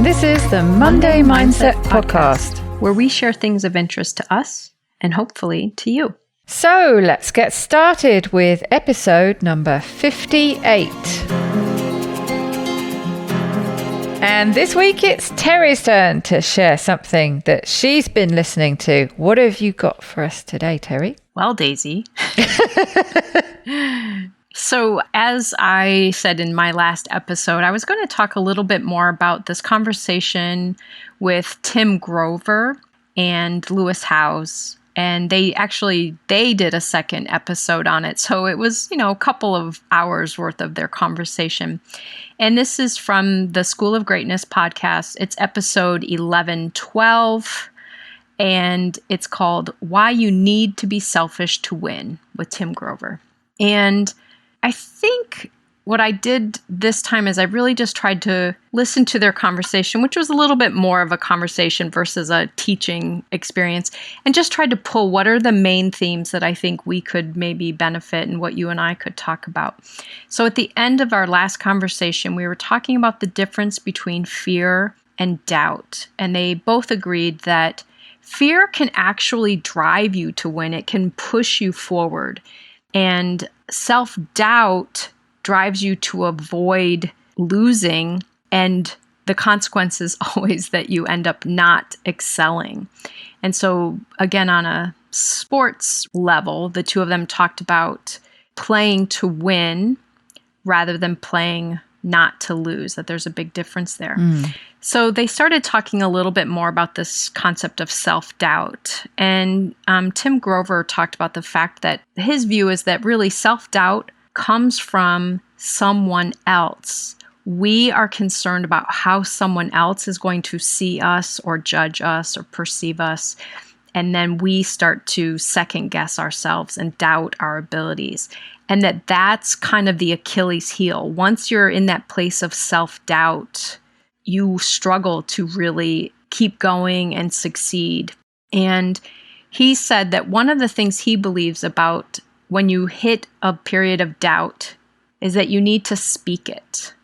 and this is the Monday Mindset Podcast, where we share things of interest to us and hopefully to you. So let's get started with episode number 58. And this week it's Terri's turn to share something that she's been listening to. What have you got for us today, Terri? Well, Daisy. So as I said in my last episode, I was going to talk a little bit more about this conversation with Tim Grover and Lewis Howes. And they did a second episode on it. So it was, a couple of hours worth of their conversation. And this is from the School of Greatness podcast. It's episode 1112. And it's called Why You Need to Be Selfish to Win with Tim Grover. And I think what I did this time is I really just tried to listen to their conversation, which was a little bit more of a conversation versus a teaching experience, and just tried to pull what are the main themes that I think we could maybe benefit and what you and I could talk about. So at the end of our last conversation, we were talking about the difference between fear and doubt. And they both agreed that fear can actually drive you to win. It can push you forward. And self-doubt drives you to avoid losing, and the consequence is always that you end up not excelling. And so, again, on a sports level, the two of them talked about playing to win rather than playing not to lose, that there's a big difference there. So they started talking a little bit more about this concept of self-doubt. And Tim Grover talked about the fact that his view is that really self-doubt comes from someone else. We are concerned about how someone else is going to see us or judge us or perceive us. And then we start to second guess ourselves and doubt our abilities. And that's kind of the Achilles heel. Once you're in that place of self-doubt, you struggle to really keep going and succeed. And he said that one of the things he believes about when you hit a period of doubt is that you need to speak it.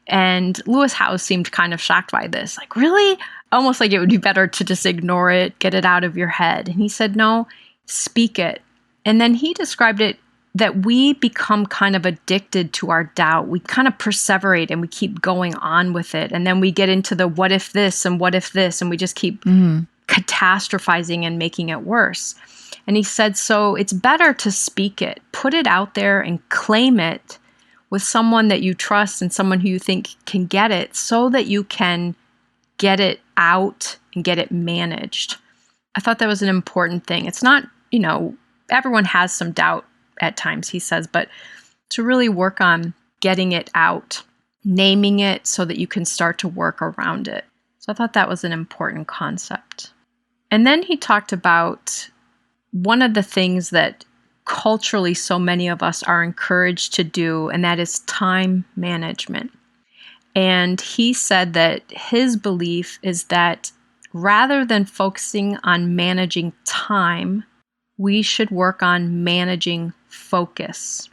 And Lewis Howes seemed kind of shocked by this. Like, really? Almost like it would be better to just ignore it, get it out of your head. And he said, no, speak it. And then he described it that we become kind of addicted to our doubt. We kind of perseverate and we keep going on with it. And then we get into the what if this and what if this, and we just keep catastrophizing and making it worse. And he said, so it's better to speak it, put it out there and claim it with someone that you trust and someone who you think can get it so that you can get it out and get it managed. I thought that was an important thing. It's not, everyone has some doubt at times, he says, but to really work on getting it out, naming it so that you can start to work around it. So I thought that was an important concept. And then he talked about one of the things that culturally so many of us are encouraged to do, and that is time management. And he said that his belief is that rather than focusing on managing time, we should work on managing focus.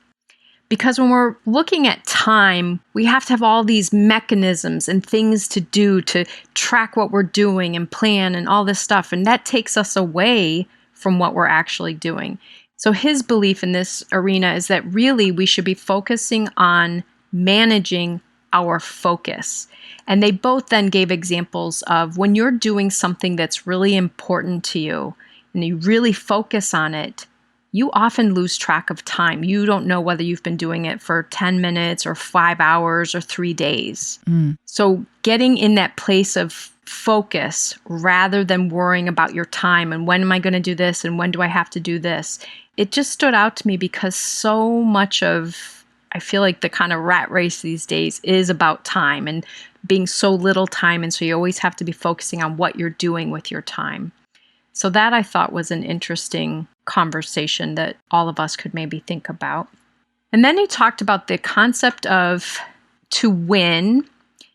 Because when we're looking at time, we have to have all these mechanisms and things to do to track what we're doing and plan and all this stuff. And that takes us away from what we're actually doing. So his belief in this arena is that really we should be focusing on managing our focus. And they both then gave examples of when you're doing something that's really important to you and you really focus on it, you often lose track of time. You don't know whether you've been doing it for 10 minutes or 5 hours or 3 days. So getting in that place of focus rather than worrying about your time and when am I going to do this and when do I have to do this, it just stood out to me because so much of, I feel like the kind of rat race these days is about time and being so little time. And so you always have to be focusing on what you're doing with your time. So that I thought was an interesting conversation that all of us could maybe think about. And then he talked about the concept of to win.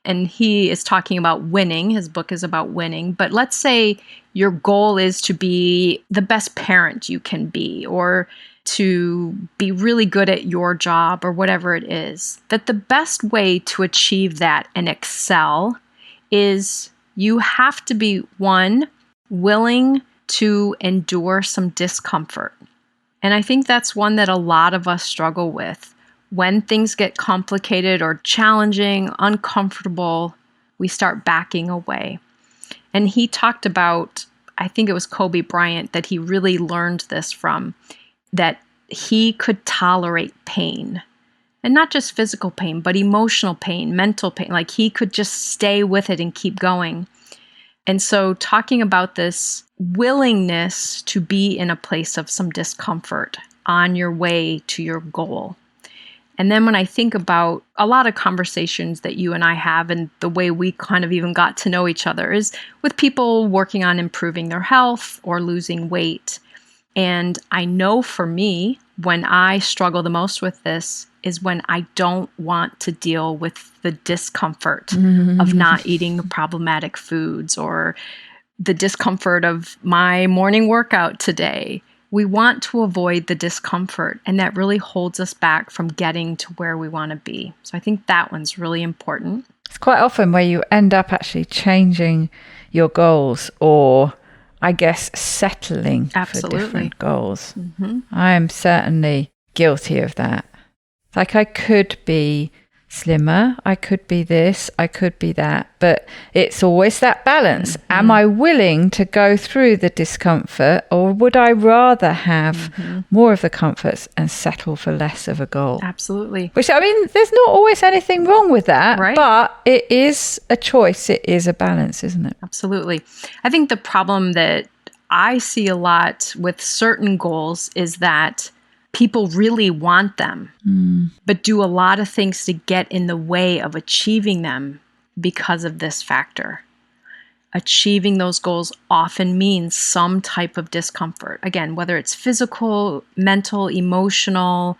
And he is talking about winning. His book is about winning. But let's say your goal is to be the best parent you can be, or to be really good at your job, or whatever it is. That the best way to achieve that and excel is you have to be, one, willing to endure some discomfort. And I think that's one that a lot of us struggle with. When things get complicated or challenging, uncomfortable, we start backing away. And he talked about, I think it was Kobe Bryant that he really learned this from, that he could tolerate pain. And not just physical pain, but emotional pain, mental pain. Like he could just stay with it and keep going. And so talking about this willingness to be in a place of some discomfort on your way to your goal. And then when I think about a lot of conversations that you and I have and the way we kind of even got to know each other is with people working on improving their health or losing weight. And I know for me, when I struggle the most with this is when I don't want to deal with the discomfort of not eating problematic foods or the discomfort of my morning workout today. We want to avoid the discomfort, and that really holds us back from getting to where we want to be. So I think that one's really important. It's quite often where you end up actually changing your goals or, I guess, settling for different goals. I am certainly guilty of that. Like I could be slimmer, I could be this, I could be that, but it's always that balance. Am I willing to go through the discomfort, or would I rather have more of the comforts and settle for less of a goal? Absolutely. Which, I mean, there's not always anything wrong with that, right? But it is a choice. It is a balance, isn't it? Absolutely. I think the problem that I see a lot with certain goals is that people really want them, but do a lot of things to get in the way of achieving them because of this factor. Achieving those goals often means some type of discomfort. Again, whether it's physical, mental, emotional,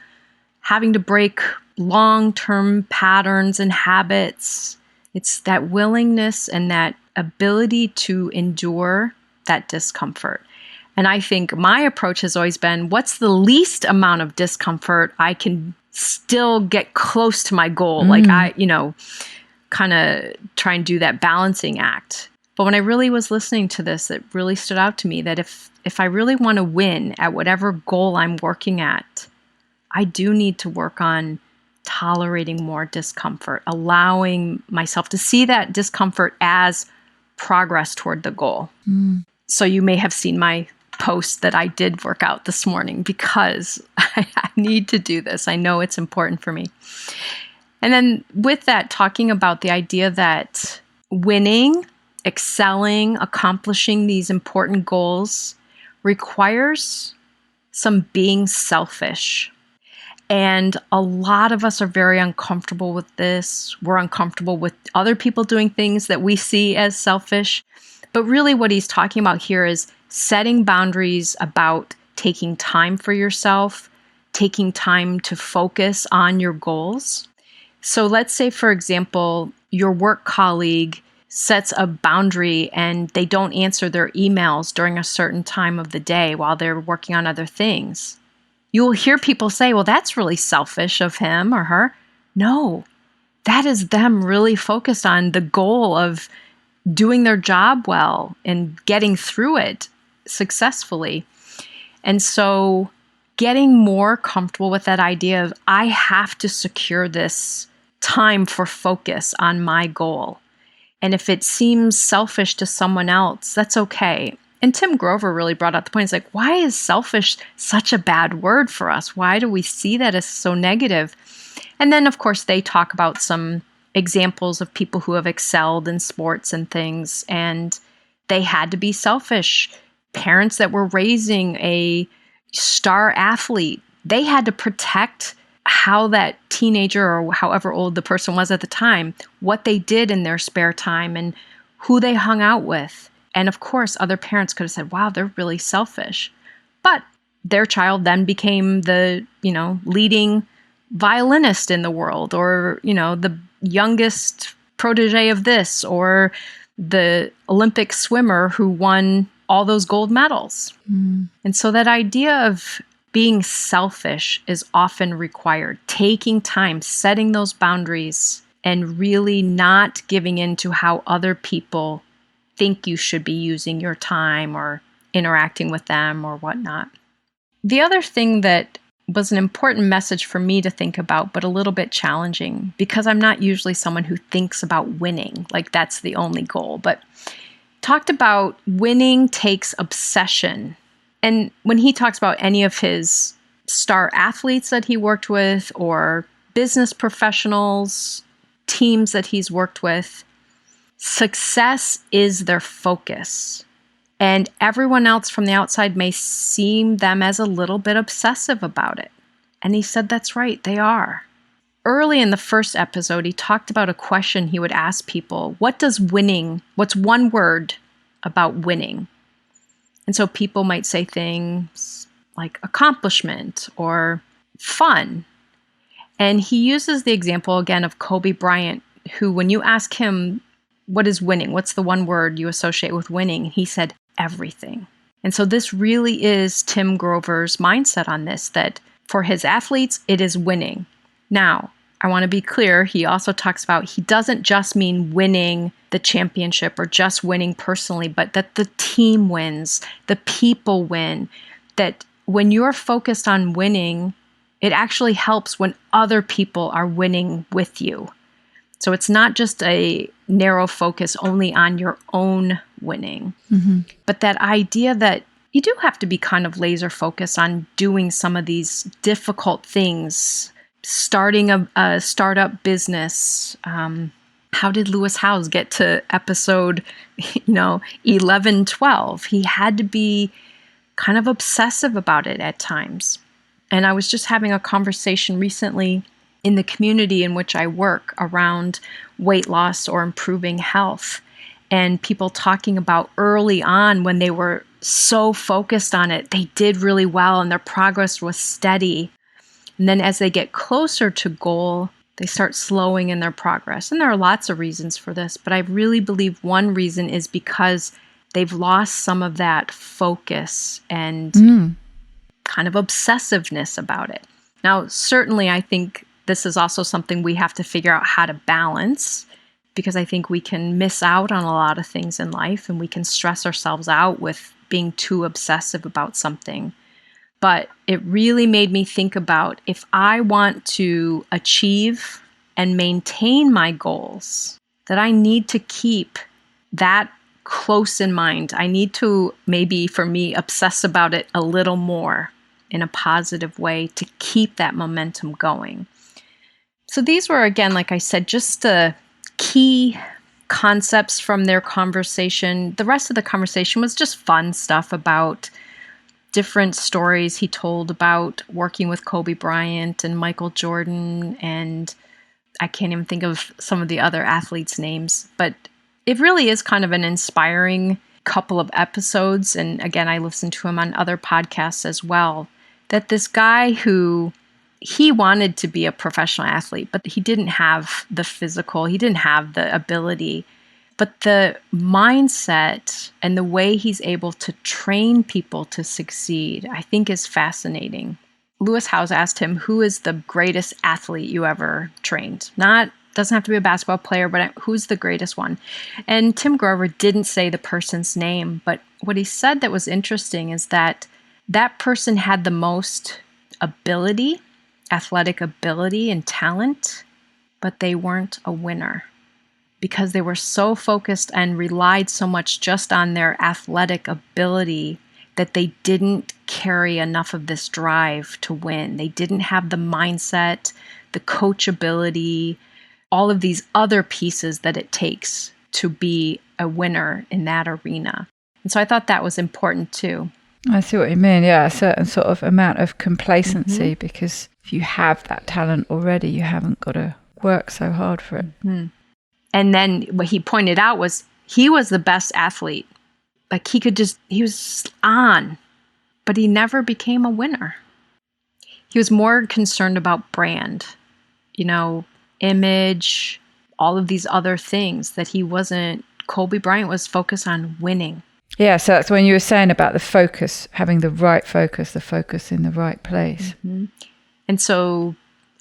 having to break long-term patterns and habits. It's that willingness and that ability to endure that discomfort. And I think my approach has always been, what's the least amount of discomfort I can still get close to my goal? Like I, kind of try and do that balancing act. But when I really was listening to this, it really stood out to me that if I really want to win at whatever goal I'm working at, I do need to work on tolerating more discomfort, allowing myself to see that discomfort as progress toward the goal. So you may have seen my post that I did work out this morning because I need to do this. I know it's important for me. And then with that, talking about the idea that winning, excelling, accomplishing these important goals requires some being selfish. And a lot of us are very uncomfortable with this. We're uncomfortable with other people doing things that we see as selfish. But really what he's talking about here is setting boundaries about taking time for yourself, taking time to focus on your goals. So let's say, for example, your work colleague sets a boundary and they don't answer their emails during a certain time of the day while they're working on other things. You'll hear people say, well, that's really selfish of him or her. No, that is them really focused on the goal of doing their job well and getting through it successfully. And so getting more comfortable with that idea of I have to secure this time for focus on my goal. And if it seems selfish to someone else, that's okay. And Tim Grover really brought out the point. It's like, why is selfish such a bad word for us? Why do we see that as so negative? And then, of course, they talk about some examples of people who have excelled in sports and things, and they had to be selfish. Parents that were raising a star athlete, they had to protect how that teenager or however old the person was at the time, what they did in their spare time and who they hung out with. And of course, other parents could have said, wow, they're really selfish. But their child then became the, leading violinist in the world, or, the youngest protege of this, or the Olympic swimmer who won all those gold medals. And so that idea of being selfish is often required, taking time, setting those boundaries, and really not giving in to how other people think you should be using your time or interacting with them or whatnot. The other thing that was an important message for me to think about, but a little bit challenging, because I'm not usually someone who thinks about winning, like that's the only goal, but talked about winning takes obsession. And when he talks about any of his star athletes that he worked with or business professionals, teams that he's worked with, success is their focus. And everyone else from the outside may seem them as a little bit obsessive about it. And he said that's right, they are. Early in the first episode, he talked about a question he would ask people. What's one word about winning? And so people might say things like accomplishment or fun. And he uses the example again of Kobe Bryant, who when you ask him, what is winning? What's the one word you associate with winning? He said, everything. And so this really is Tim Grover's mindset on this, that for his athletes, it is winning. Now, I want to be clear, he also talks about he doesn't just mean winning the championship or just winning personally, but that the team wins, the people win, that when you're focused on winning, it actually helps when other people are winning with you. So it's not just a narrow focus only on your own winning, but that idea that you do have to be kind of laser focused on doing some of these difficult things, starting a startup business. How did Lewis Howes get to episode 11, 12? He had to be kind of obsessive about it at times. And I was just having a conversation recently in the community in which I work around weight loss or improving health, and people talking about early on when they were so focused on it, they did really well and their progress was steady. And then as they get closer to goal, they start slowing in their progress. And there are lots of reasons for this, but I really believe one reason is because they've lost some of that focus and kind of obsessiveness about it. Now, certainly I think this is also something we have to figure out how to balance, because I think we can miss out on a lot of things in life and we can stress ourselves out with being too obsessive about something. But it really made me think about, if I want to achieve and maintain my goals, that I need to keep that close in mind. I need to, maybe for me, obsess about it a little more in a positive way to keep that momentum going. So these were, again, like I said, just the key concepts from their conversation. The rest of the conversation was just fun stuff about different stories he told about working with Kobe Bryant and Michael Jordan, and I can't even think of some of the other athletes' names, but it really is kind of an inspiring couple of episodes. And again, I listened to him on other podcasts as well, that this guy who he wanted to be a professional athlete, but he didn't have the physical, he didn't have the ability, but the mindset and the way he's able to train people to succeed, I think is fascinating. Lewis Howes asked him, who is the greatest athlete you ever trained? Doesn't have to be a basketball player, but who's the greatest one? And Tim Grover didn't say the person's name, but what he said that was interesting is that that person had the most ability, athletic ability and talent, but they weren't a winner because they were so focused and relied so much just on their athletic ability that they didn't carry enough of this drive to win. They didn't have the mindset, the coachability, all of these other pieces that it takes to be a winner in that arena. And so I thought that was important too. I see what you mean. Yeah, a certain sort of amount of complacency, because if you have that talent already, you haven't got to work so hard for it. And then what he pointed out was he was the best athlete. Like he was on, but he never became a winner. He was more concerned about brand, image, all of these other things that he wasn't. Kobe Bryant was focused on winning. Yeah, so that's when you were saying about the focus, having the right focus, the focus in the right place. And so,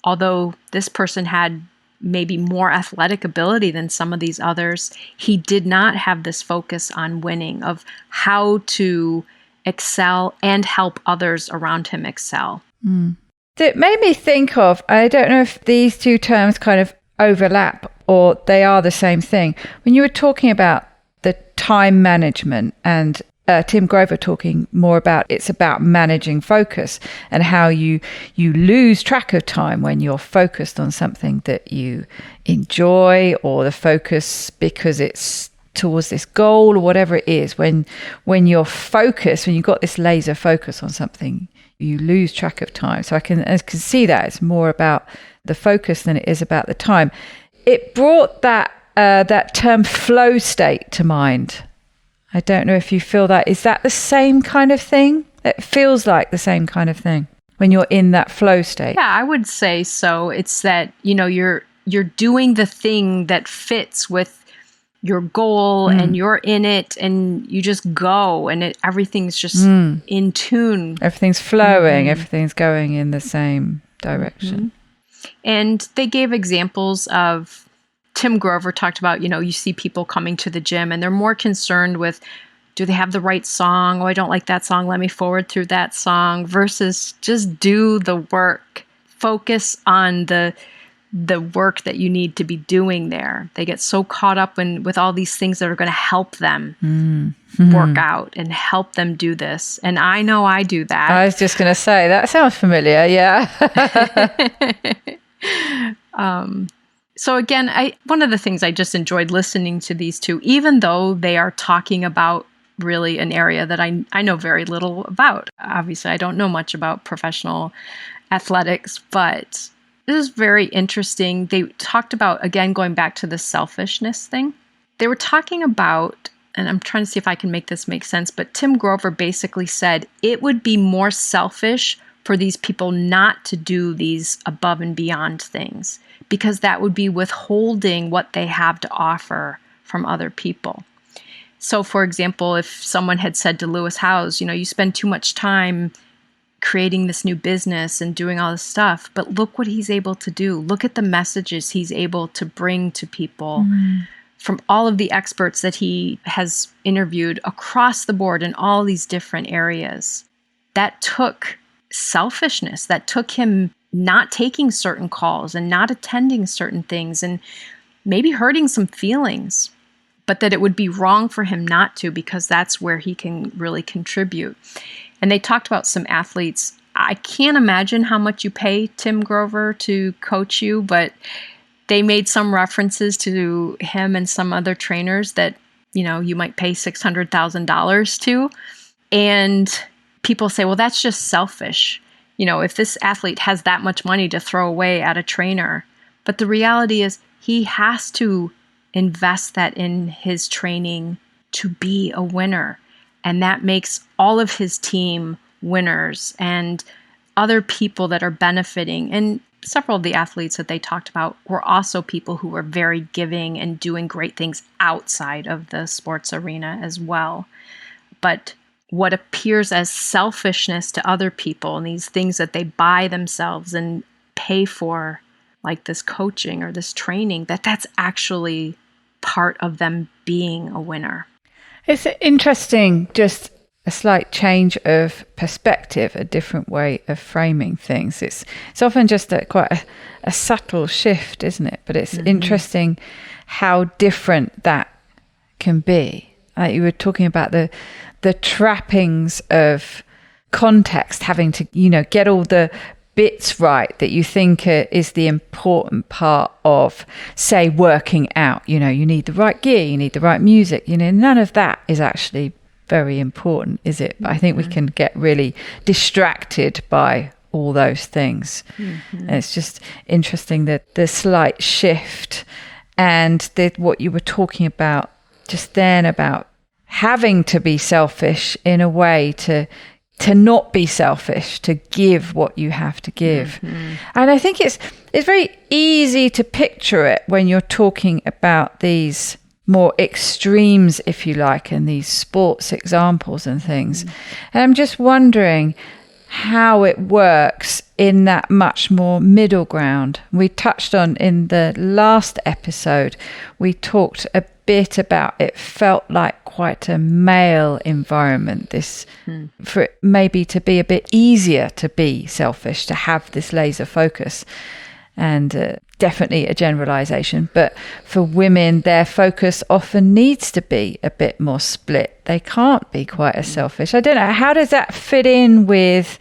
although this person had maybe more athletic ability than some of these others, he did not have this focus on winning, of how to excel and help others around him excel. It made me think of, I don't know if these two terms kind of overlap or they are the same thing. When you were talking about the time management and Tim Grover talking more about it's about managing focus and how you lose track of time when you're focused on something that you enjoy, or the focus because it's towards this goal or whatever it is. When you're focused, when you've got this laser focus on something, you lose track of time. So I can see that it's more about the focus than it is about the time. It brought that term flow state to mind. I don't know if you feel that. Is that the same kind of thing? It feels like the same kind of thing when you're in that flow state. Yeah, I would say so. It's that, you're doing the thing that fits with your goal and you're in it and you just go and everything's just in tune. Everything's flowing. Everything's going in the same direction. And they gave examples of, Tim Grover talked about, you see people coming to the gym and they're more concerned with, do they have the right song? Oh, I don't like that song. Let me forward through that song, versus just do the work. Focus on the work that you need to be doing there. They get so caught up with all these things that are going to help them work out and help them do this. And I know I do that. I was just going to say, that sounds familiar. Yeah. So again, one of the things I just enjoyed listening to these two, even though they are talking about really an area that I know very little about. Obviously, I don't know much about professional athletics, but this is very interesting. They talked about, again, going back to the selfishness thing. They were talking about, and I'm trying to see if I can make this make sense, but Tim Grover basically said it would be more selfish for these people not to do these above and beyond things, because that would be withholding what they have to offer from other people. So, for example, if someone had said to Lewis Howes, you spend too much time creating this new business and doing all this stuff, but look what he's able to do. Look at the messages he's able to bring to people from all of the experts that he has interviewed across the board in all these different areas. That took selfishness, that took him not taking certain calls and not attending certain things and maybe hurting some feelings, but that it would be wrong for him not to, because that's where he can really contribute. And they talked about some athletes. I can't imagine how much you pay Tim Grover to coach you, but they made some references to him and some other trainers that, you might pay $600,000 to. And people say, well, that's just selfish. If this athlete has that much money to throw away at a trainer. But the reality is he has to invest that in his training to be a winner. And that makes all of his team winners and other people that are benefiting. And several of the athletes that they talked about were also people who were very giving and doing great things outside of the sports arena as well. But what appears as selfishness to other people and these things that they buy themselves and pay for, like this coaching or this training, that's actually part of them being a winner. It's interesting, just a slight change of perspective, a different way of framing things. It's often just quite a subtle shift, isn't it? But it's interesting how different that can be. Like you were talking about the trappings of context, having to, get all the bits right that you think is the important part of, say, working out. You need the right gear, you need the right music. None of that is actually very important, is it? But I think we can get really distracted by all those things. And it's just interesting that the slight shift and what you were talking about just then about having to be selfish in a way to not be selfish, to give what you have to give. And I think it's very easy to picture it when you're talking about these more extremes, if you like, and these sports examples and things. And I'm just wondering, how it works in that much more middle ground. We touched on in the last episode, we talked a bit about it felt like quite a male environment, this for it maybe to be a bit easier to be selfish, to have this laser focus, and definitely a generalization, but for women their focus often needs to be a bit more split. They can't be quite as selfish. I don't know, how does that fit in with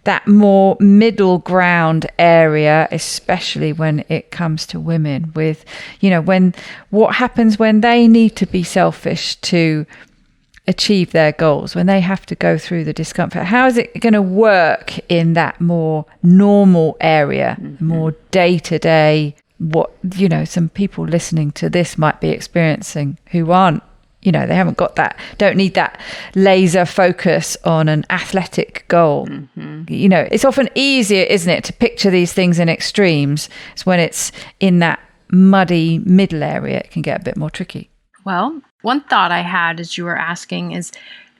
that more middle ground area, especially when it comes to women, with, when what happens when they need to be selfish to achieve their goals, when they have to go through the discomfort? How is it going to work in that more normal area, more day-to-day, what, some people listening to this might be experiencing who aren't, they haven't got that, don't need that laser focus on an athletic goal. It's often easier, isn't it, to picture these things in extremes. It's when it's in that muddy middle area, it can get a bit more tricky. Well, one thought I had as you were asking is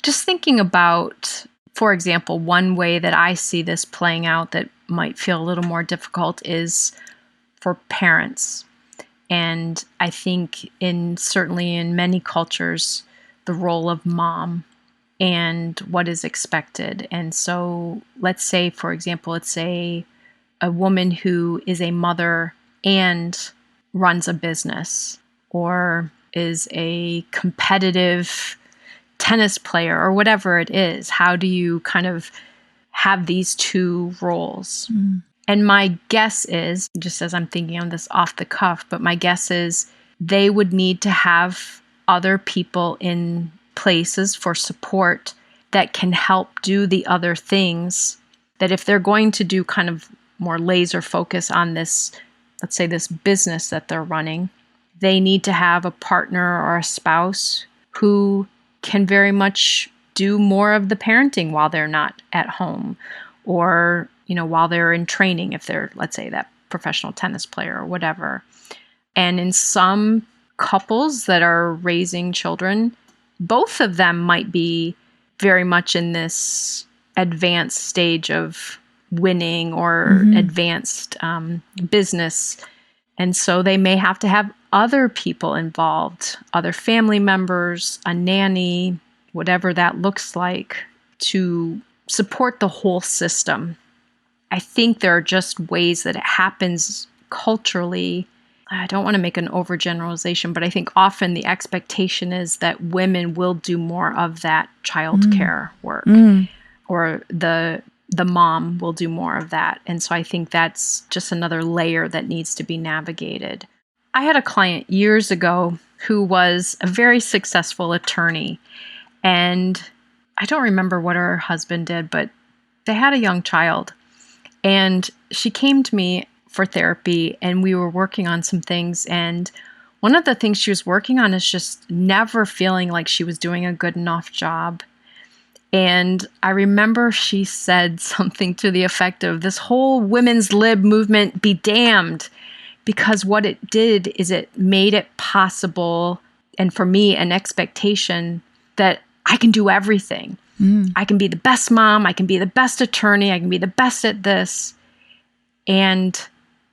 just thinking about, for example, one way that I see this playing out that might feel a little more difficult is for parents. And I think certainly in many cultures, the role of mom and what is expected. And so let's say, for example, let's say a woman who is a mother and runs a business, or is a competitive tennis player, or whatever it is. How do you kind of have these two roles? And my guess is, just as I'm thinking on this off the cuff, but my guess is they would need to have other people in places for support that can help do the other things, that if they're going to do kind of more laser focus on this, let's say this business that they're running, they need to have a partner or a spouse who can very much do more of the parenting while they're not at home, or while they're in training, if they're, let's say, that professional tennis player or whatever. And in some couples that are raising children, both of them might be very much in this advanced stage of winning or advanced business. And so they may have to have other people involved, other family members, a nanny, whatever that looks like, to support the whole system. I think there are just ways that it happens culturally. I don't want to make an overgeneralization, but I think often the expectation is that women will do more of that childcare work, or the mom will do more of that. And so I think that's just another layer that needs to be navigated. I had a client years ago who was a very successful attorney, and I don't remember what her husband did, but they had a young child. And she came to me for therapy, and we were working on some things. And one of the things she was working on is just never feeling like she was doing a good enough job. And I remember she said something to the effect of, this whole women's lib movement be damned, because what it did is it made it possible, and for me, an expectation that I can do everything. I can be the best mom, I can be the best attorney, I can be the best at this. And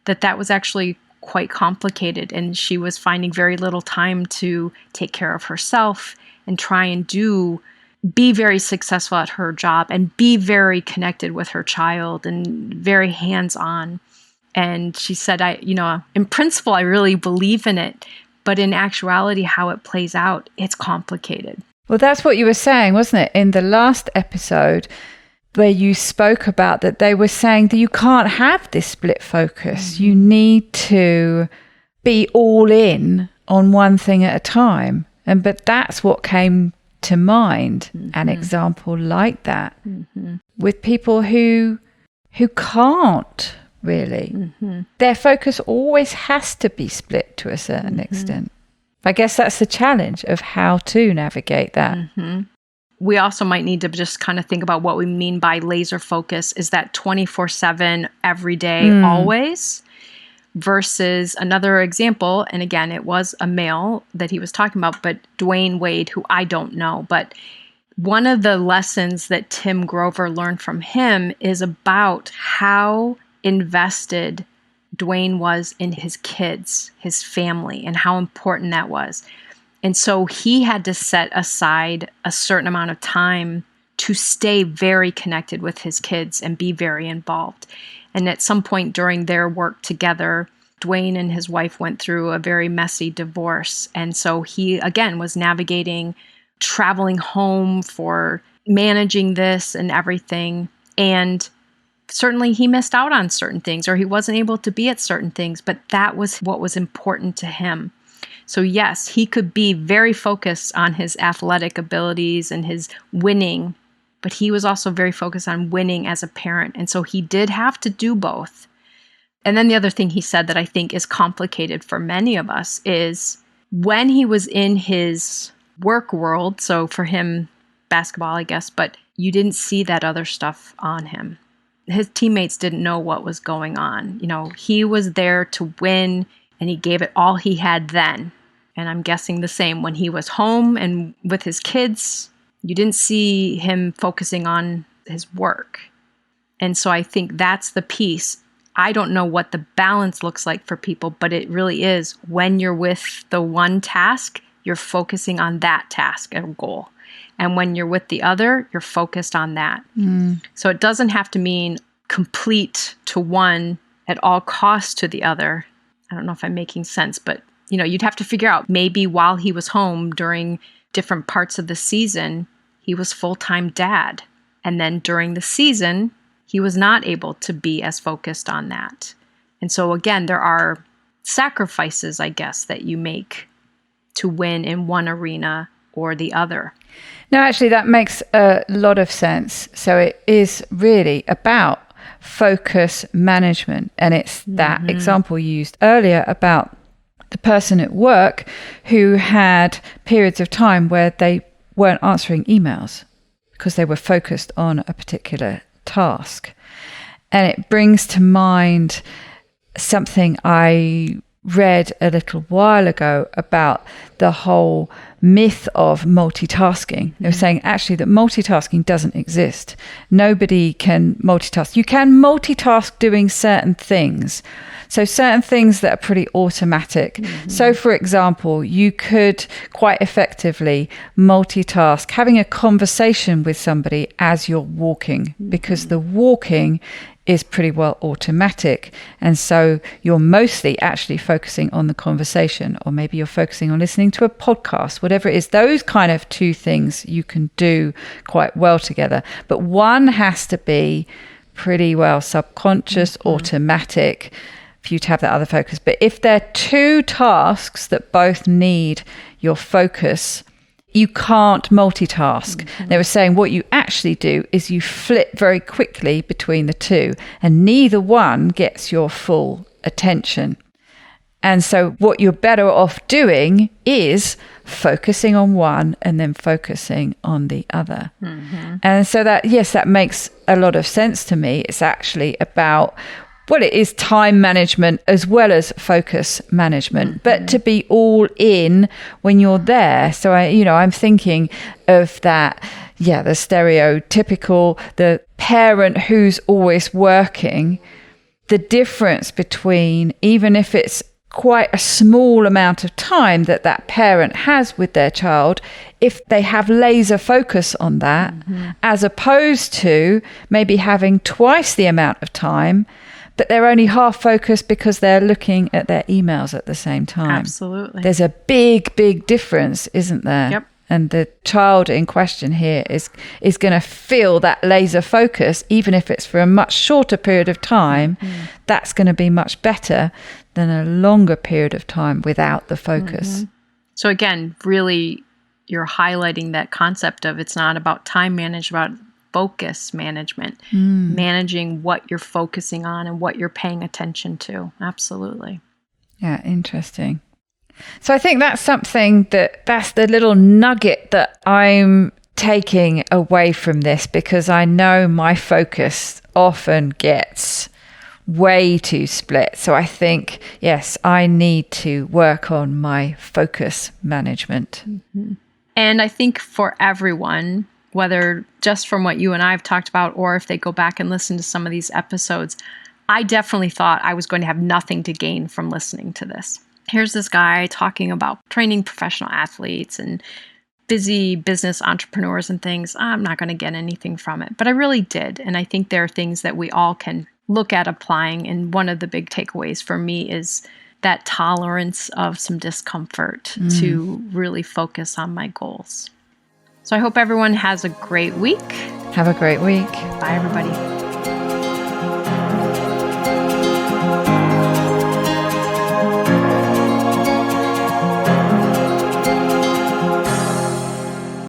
that was actually quite complicated. And she was finding very little time to take care of herself and try and be very successful at her job and be very connected with her child and very hands-on. And she said, in principle, I really believe in it, but in actuality, how it plays out, it's complicated. Well, that's what you were saying, wasn't it? In the last episode where you spoke about that, they were saying that you can't have this split focus. You need to be all in on one thing at a time. But that's what came to mind, an example like that, with people who can't really. Their focus always has to be split to a certain extent. I guess that's the challenge of how to navigate that. We also might need to just kind of think about what we mean by laser focus. Is that 24/7, every day, always? Versus another example, and again, it was a male that he was talking about, but Dwayne Wade, who I don't know, but one of the lessons that Tim Grover learned from him is about how invested Dwayne was in his kids, his family, and how important that was. And so he had to set aside a certain amount of time to stay very connected with his kids and be very involved. And at some point during their work together, Dwayne and his wife went through a very messy divorce. And so he, again, was navigating traveling home for managing this and everything. And certainly he missed out on certain things, or he wasn't able to be at certain things, but that was what was important to him. So yes, he could be very focused on his athletic abilities and his winning, but he was also very focused on winning as a parent. And so he did have to do both. And then the other thing he said that I think is complicated for many of us is when he was in his work world, so for him, basketball, I guess, but you didn't see that other stuff on him. His teammates didn't know what was going on. You know, he was there to win and he gave it all he had then. And I'm guessing the same when he was home and with his kids, you didn't see him focusing on his work. And so I think that's the piece. I don't know what the balance looks like for people, but it really is when you're with the one task, you're focusing on that task or goal. And when you're with the other, you're focused on that. So it doesn't have to mean complete to one at all costs to the other. I don't know if I'm making sense, but you know, you'd have to figure out maybe while he was home during different parts of the season, he was full-time dad. And then during the season, he was not able to be as focused on that. And so again, there are sacrifices, I guess, that you make to win in one arena or the other. No, actually, that makes a lot of sense. So it is really about focus management. And it's that example you used earlier about the person at work who had periods of time where they weren't answering emails because they were focused on a particular task. And it brings to mind something I read a little while ago about the whole myth of multitasking. They were saying actually that multitasking doesn't exist. Nobody can multitask. You can multitask doing certain things. So certain things that are pretty automatic. So for example, you could quite effectively multitask having a conversation with somebody as you're walking, because the walking is pretty well automatic. And so you're mostly actually focusing on the conversation, or maybe you're focusing on listening to a podcast, whatever it is. Those kind of two things you can do quite well together. But one has to be pretty well subconscious, automatic, for you to have that other focus. But if there are two tasks that both need your focus, you can't multitask. They were saying what you actually do is you flip very quickly between the two, and neither one gets your full attention. And so what you're better off doing is focusing on one and then focusing on the other. And so that, yes, that makes a lot of sense to me. It's actually about, well, it is time management as well as focus management, but to be all in when you're there. So I'm thinking of that, the stereotypical, the parent who's always working, the difference between, even if it's quite a small amount of time that parent has with their child, if they have laser focus on that, as opposed to maybe having twice the amount of time, but they're only half focused because they're looking at their emails at the same time. Absolutely. There's a big, big difference, isn't there? Yep. And the child in question here is going to feel that laser focus, even if it's for a much shorter period of time. That's going to be much better than a longer period of time without the focus. So again, really, you're highlighting that concept of it's not about time management, about focus management, managing what you're focusing on and what you're paying attention to. Absolutely. Yeah, interesting. So I think that's something that's the little nugget that I'm taking away from this, because I know my focus often gets way too split. So I think, yes, I need to work on my focus management. And I think for everyone, whether just from what you and I have talked about, or if they go back and listen to some of these episodes, I definitely thought I was going to have nothing to gain from listening to this. Here's this guy talking about training professional athletes and busy business entrepreneurs and things. I'm not going to get anything from it, but I really did. And I think there are things that we all can look at applying. And one of the big takeaways for me is that tolerance of some discomfort to really focus on my goals. So I hope everyone has a great week. Have a great week. Bye, everybody.